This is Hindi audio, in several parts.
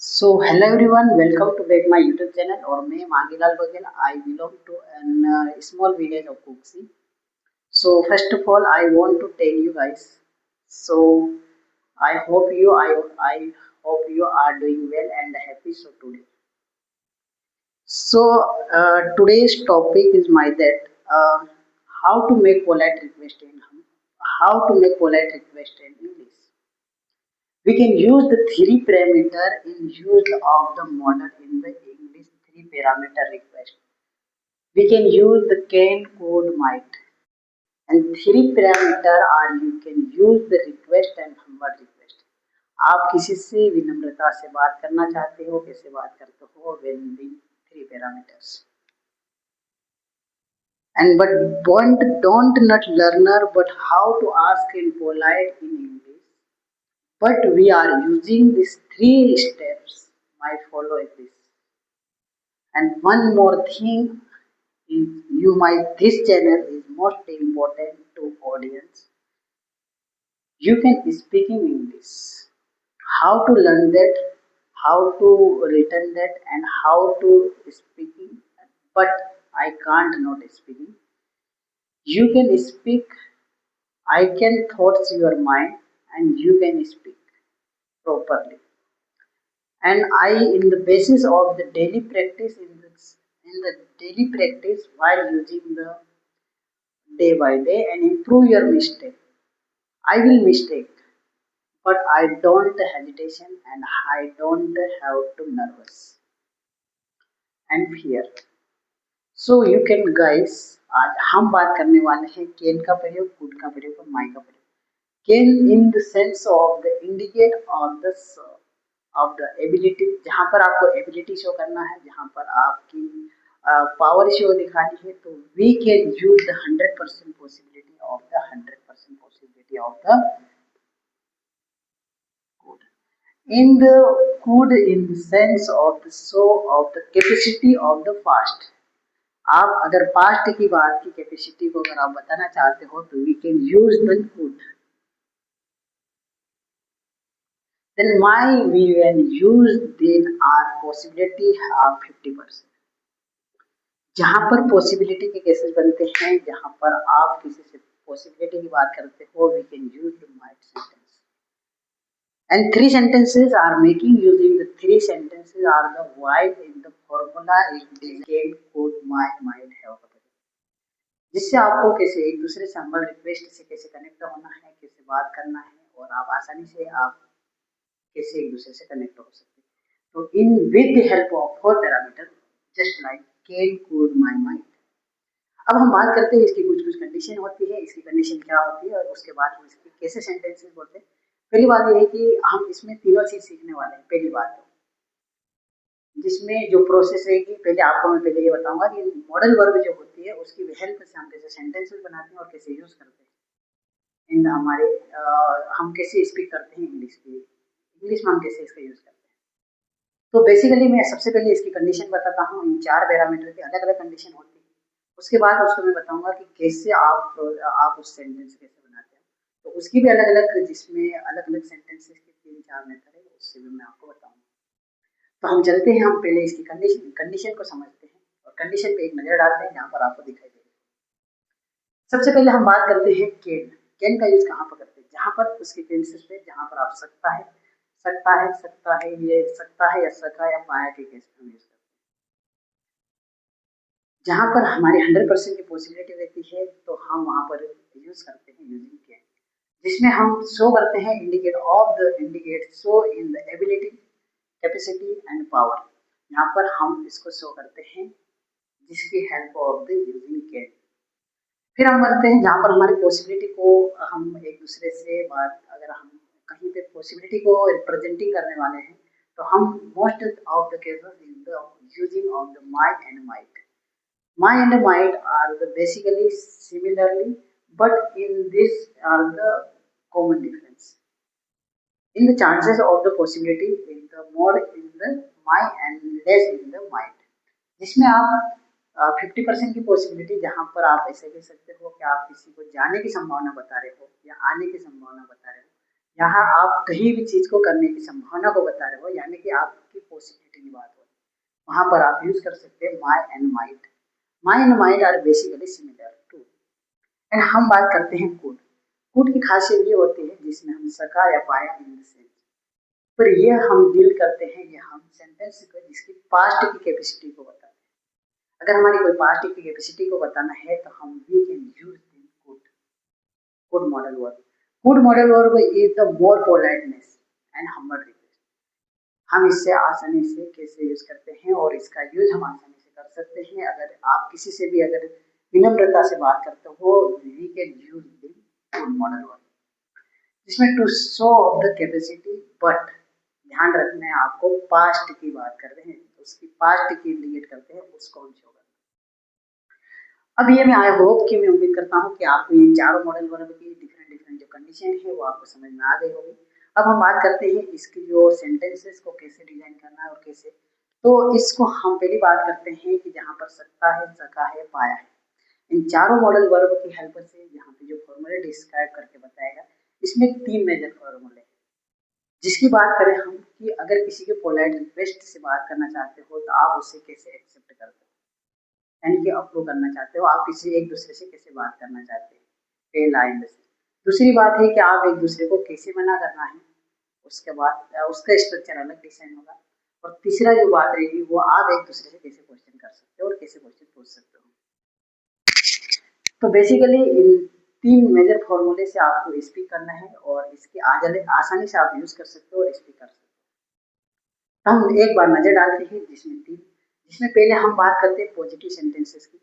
So hello everyone, welcome to back my YouTube channel और मैं Mangilal Baghel. I belong to a small village of Kuksi. So first of all, I want to tell you guys. So I hope I hope you are doing well and happy. So today. So today's topic is my that how to make polite request in how to make polite request in English. We can use the three parameter in use of the model in the English three parameter request. We can use the can, could, might, and three parameter are you can use the request and humble request. आप किसी से विनम्रता से बात करना चाहते हो, कैसे बात करते हो, when the three parameters. And but don't not learner, but how to ask in polite in English. But we are using these three steps. Might follow this. And one more thing is you might this channel is most important to audience. You can speak in English. How to learn that, how to written that, and how to speaking. But I can't not speaking. You can speak. I can thoughts your mind, and you can speak properly. And I in the basis of the daily practice in the daily practice while using the day by day and improve your mistake. I will mistake, but I don't hesitation and I don't have to nervous and fear. So you can guys, आज हम बात करने वाले हैं कैन का प्रयोग, कुड का प्रयोग और माई का प्रयोग. Can in the sense of the indicate of the ability, जहाँ पर आपको एबिलिटी शो करना है, जहाँ पर आपकी पावर शो दिखानी है, तो we can use the 100% possibility of the 100% possibility of the could. In the could in the sense of the so of the capacity of the past. आप अगर पास्ट की बात की कैपेसिटी को अगर आप बताना चाहते हो तो we can use the could. Then my we when use then our possibility have 50%. जहाँ पर पॉसिबिलिटी के केसेस बनते हैं, जहाँ पर आप किसी से पॉसिबिलिटी की बात करते हो, we can use the might sentence. And three sentences are making using the three sentences are the while in the formula is can, could, might have. जिससे आपको कैसे एक दूसरे से हम्बल रिक्वेस्ट से कैसे कनेक्ट होना है, कैसे बात करना है, और आप आसानी से आप कैसे एक दूसरे से कनेक्ट हो सकते हैं. तो in with the help of four parameter just like can, could, might. अब हम बात करते हैं इसकी कुछ कुछ कंडीशन होती है, इसकी कंडीशन क्या होती है और उसके बाद हम इसके कैसे सेंटेंसेस बोलते हैं. पहली बात यह है कि हम इसमें तीनों चीज सीखने वाले हैं. पहली बात तो जिसमें जो प्रोसेस रहेगी, पहले आपको मैं पहले ये बताऊंगा कि मॉडल वर्ब जो होती है उसकी हेल्प से हम कैसे सेंटेंसेस बनाते हैं और कैसे यूज करते हैं इन हमारे हम कैसे स्पीक करते हैं इंग्लिश में हम कैसे इसका यूज करते हैं. तो बेसिकली मैं सबसे पहले इसकी कंडीशन बताता हूँ. इन चार पैरामीटर की अलग अलग कंडीशन होती है. उसके बाद उसको मैं बताऊंगा कि कैसे आप उस सेंटेंस कैसे बनाते हैं. तो उसकी भी अलग अलग, जिसमें अलग अलग सेंटेंसेस के तीन चार मेथड है, उससे भी मैं आपको बताऊंगा. तो हम चलते हैं, हम पहले इसकी कंडीशन को समझते हैं और कंडीशन पे एक नजर डालते हैं जहाँ पर आपको दिखाई देगा. सबसे पहले हम बात करते हैं कैन. कैन का यूज कहाँ पर करते हैं, जहाँ पर उसके टेंसेस पे जहाँ पर आप सकता है ये सकता है या सका या पाया के केस में यूज करते हैं. जहाँ पर हमारी 100% की पॉसिबिलिटी रहती है तो हम वहाँ पर यूज करते हैं यूजिंग कैन, जिसमें हम शो करते हैं indicate show in the ability, capacity and power. यहाँ पर हम इसको शो करते हैं जिसकी help of the using can. फिर हम करते हैं जहाँ पर हमारी पॉसिबिलिटी को हम एक दूसरे से बात, अगर हम कहीं पे पॉसिबिलिटी को रिप्रेजेंटिंग करने वाले हैं तो हम most of the cases in the using of the might and might. My and might are the basically similarly, but in this are the common difference. In the chances of the possibility in the more in the my and less in the might, जिसमें आप 50% की पॉसिबिलिटी, जहाँ पर आप ऐसे कह सकते हो कि आप किसी को जाने की संभावना बता रहे हो या आने की संभावना बता रहे हो, यहाँ आप कहीं भी चीज को करने की संभावना को बता रहे हो, यानी कि आपकी पॉसिबिलिटी की बात हो, वहां पर आप यूज कर सकते हैं may and might. My and might are basically similar to. And हम बात करते हैं कुड। कुड की खासियत ये होती है जिसमें हम सका या पाया इन द सेंस, पर ये हम डील करते हैं, ये हम सेंटेंस को जिसकी पास्ट की कैपेसिटी को बताते हैं। अगर हमारी कोई पास्ट की कैपेसिटी को बताना है तो हम we can use could. Could modal verb. Could modal verb is the more politeness and humble request. हम इससे आसानी से कैसे यूज करते हैं और इसका यूज हम आसानी से कर सकते हैं। अगर आप किसी से भी अगर विनम्रता से बात करते हो, we can use the could modal verb, जिसमें to show of the capacity, but ध्यान रखना है आपको पास्ट की बात कर रहे हैं, उसकी पास्ट की इंडिकेट करते हैं, उसको हम शो करते हैं। अब ये मैं आई होप कि मैं उम्मीद करता हूँ कि आपको ये चारों मॉडल वर्ब की डिफरेंट डिफरेंट जो कंडीशन है वो आपको समझ में आ गई होगी। अब हम बात करते हैं इसकी जो सेंटेंसेस को कैसे डिजाइन करना है और कैसे। तो इसको हम पहली बात करते हैं कि जहाँ पर सकता है, सका है, पाया है, इन चारों मॉडल वर्ब की हेल्प से यहाँ पे जो फॉर्मूले डिस्क्राइब करके बताएगा, इसमें 3 मेजर फॉर्मूले, जिसकी बात करें हम कि अगर किसी के पोलाइट रिक्वेस्ट से बात करना चाहते हो तो आप उससे कैसे एक्सेप्ट करते हो, यानी कि अप्रूव करना चाहते हो, आप किसी एक दूसरे से कैसे बात करना चाहते हैं, पहला इन से। दूसरी बात है कि आप एक दूसरे को कैसे मना करना है, उसके बाद उसका स्ट्रक्चर अलग डिजाइन होगा। और तीसरा जो बात रहेगी वो आप एक दूसरे से कैसे क्वेश्चन कर सकते हो और कैसे क्वेश्चन पूछ सकते हो। तो बेसिकली इन 3 मेजर फॉर्मूले से आपको स्पीक करना है और इसके आसानी से आप यूज कर सकते हो और स्पीक कर सकते हो। हम एक बार नजर डालते हैं जिसमें पहले हम बात करते हैं पॉजिटिव सेंटेंसेस की,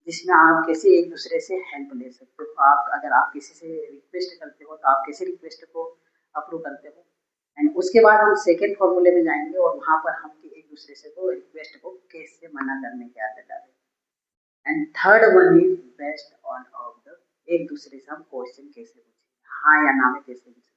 जिसमें आप कैसे एक दूसरे से हेल्प ले सकते हो। आप अगर आप किसी से रिक्वेस्ट करते हो तो आप कैसे रिक्वेस्ट को अप्रूव करते हो। एंड उसके बाद हम सेकेंड फॉर्मूले में जाएंगे और वहां पर हम एक दूसरे से को रिक्वेस्ट को कैसे मना करने की आदत डालेंगे। And third one is best on off the, एक दूसरे से हम क्वेश्चन कैसे पूछें, हाँ या ना में कैसे पूछें।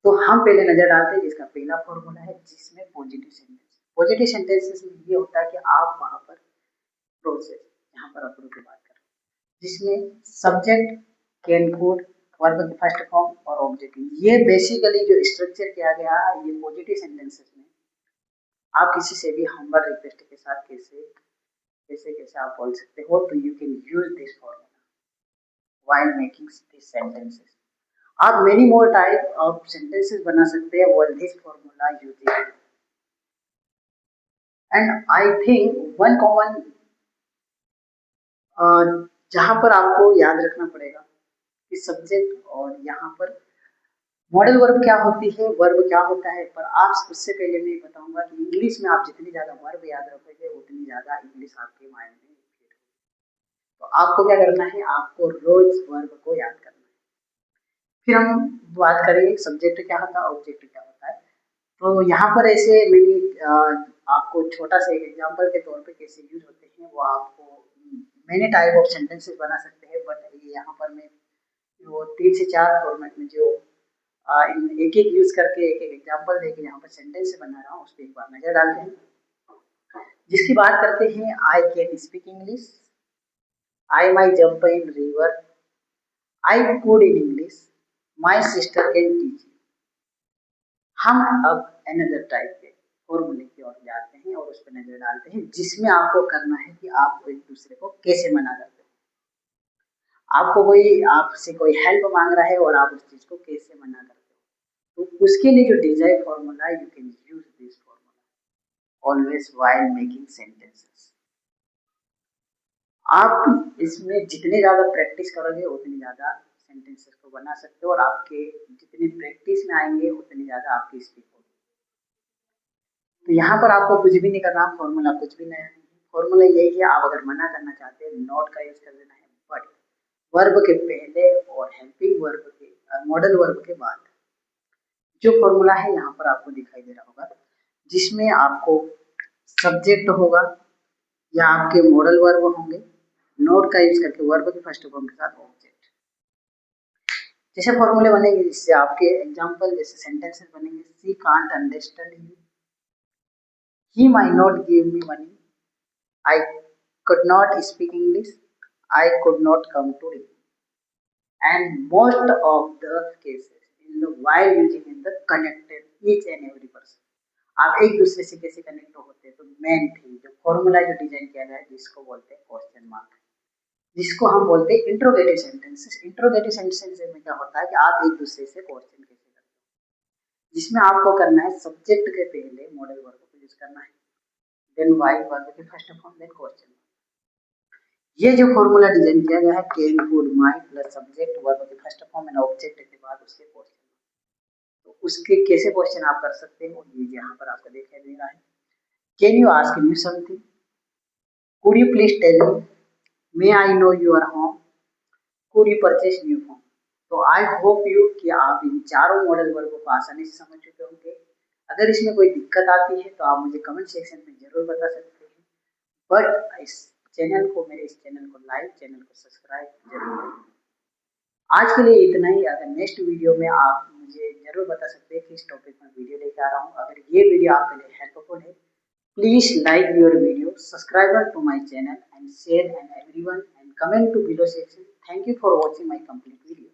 तो हम पहले नजर डालते हैं जिसका पहला फॉर्मूला है, जिसमें पॉजिटिव सेंटेंस। पॉजिटिव सेंटेंसेस में ये होता है कि आप वहां पर प्रोसेस, यहाँ पर अप्रूव की बात करें, जिसमें सब्जेक्ट, कैन, कुड, वर्ब की फर्स्ट फॉर्म और ऑब्जेक्ट, ये बेसिकली जो स्ट्रक्चर किया गया है ये पॉजिटिव सेंटेंसेस में। आप किसी से भी हम्बल रिक्वेस्ट के साथ कैसे कैसे कैसे आप बोल सकते हो, तो you can use this formula while making this sentences. आप many more type of sentences बना सकते हैं while this formula using. And I think one common जहां पर आपको याद रखना पड़ेगा कि सब्जेक्ट और यहाँ पर मॉडल वर्ब क्या होती है, वर्ब क्या होता है, पर आप उससे पहले मैं बताऊंगा कि इंग्लिश में आप जितनी ज्यादा वर्ब याद रखोगे उतनी ज्यादा इंग्लिश आपके माइंड में। तो आपको क्या करना है, आपको रोज वर्ब को याद करना है। फिर हम बात करेंगे सब्जेक्ट क्या होता है, ऑब्जेक्ट क्या होता है। तो यहाँ पर ऐसे मैंने आपको छोटा सा एक एग्जांपल के तौर पे कैसे यूज होते हैं वो आपको मैंने टाइप ऑफ सेंटेंसेस बना सकते हैं, बट यहाँ पर मैं वो 3 से 4 फॉर्मेट में जो एक एक यूज करके एक एक एग्जांपल देके यहाँ पर सेंटेंस बना रहा हूँ, उस पर एक बार नजर डालते हैं। जिसकी बात करते हैं, I can speak English, I my jump in river, I could in English, my sister can teach. हम अब अनदर टाइप के फॉर्मूले की ओर जाते हैं और उस पर नजर डालते हैं, जिसमें आपको करना है कि आप एक दूसरे को कैसे मना करते हो। आपको कोई आपसे कोई हेल्प मांग रहा है और आप उस चीज को कैसे मना करते हो, तो उसके लिए जो design formula, you can use this formula always while making sentences. आप इसमें जितने ज्यादा प्रैक्टिस करोगे उतनी ज्यादा सेंटेंसेस को बना सकते हो और आपके जितनी प्रैक्टिस में आएंगे उतनी ज्यादा आपकी स्पीड होगी। तो यहाँ पर आपको कुछ भी नहीं करना, फॉर्मूला कुछ भी नहीं है। फॉर्मूला यही है, आप अगर मना करना चाहते हैं नॉट का यूज कर देना है, बट वर्ब के पहले और हेल्पिंग वर्ब के मॉडल वर्ब के बाद। जो फॉर्मूला है यहाँ पर आपको दिखाई दे रहा होगा, जिसमें आपको सब्जेक्ट होगा या आपके मॉडल वर्ब होंगे, नोट का यूज करके वर्ब के फर्स्ट फॉर्म के साथ ऑब्जेक्ट। जैसे फॉर्मूले बनेंगे, जिससे आपके एग्जांपल जैसे सेंटेंसेस बनेंगे, she can't understand you, he might not give me money, I could not speak English, I could not come today. And most of the cases in the while using in the connected each and every person, आप एक दूसरे से कैसे कनेक्ट होते हैं। तो मेन थिंग जो फॉर्मूला जो डिजाइन किया गया है जिसको बोलते हैं क्वेश्चन मार्क, जिसको हम बोलते हैं इंट्रोगेटिव सेंटेंसेस। इंट्रोगेटिव सेंटेंसेस में क्या होता है कि आप एक दूसरे से क्वेश्चन कैसे करते हो, जिसमें आपको करना है सब्जेक्ट के पहले मॉडल वर्ब को यूज करना है, देन वाई वर्ब के फर्स्ट फॉर्म, देन क्वेश्चन। ये जो फॉर्मूला डिजाइन किया गया है can could might plus subject verb के फर्स्ट फॉर्म एंड ऑब्जेक्ट के बाद उसके क्वेश्चन, तो उसके कैसे क्वेश्चन आप कर सकते हो ये यहाँ पर आपको दिखाई दे रहा है। Can you ask me something, could you please tell me, may I know your home, could you purchase new home. तो आई होप यू कि आप इन चारों मॉडल वर्ब को आसानी से समझ चुके होंगे। अगर इसमें कोई दिक्कत आती है तो आप मुझे कमेंट सेक्शन में जरूर बता सकते हैं। बट इस चैनल को, मेरे इस चैनल को लाइक, चैनल को सब्सक्राइब जरूर करें। आज के लिए इतना ही। अगर नेक्स्ट वीडियो में आप मुझे जरूर बता सकते हैं किस टॉपिक में वीडियो लेकर आ रहा हूँ। अगर ये वीडियो आपके लिए हेल्पफुल है, please like your video, subscribe to my channel and share and everyone and comment to below section. Thank you for watching my complete video.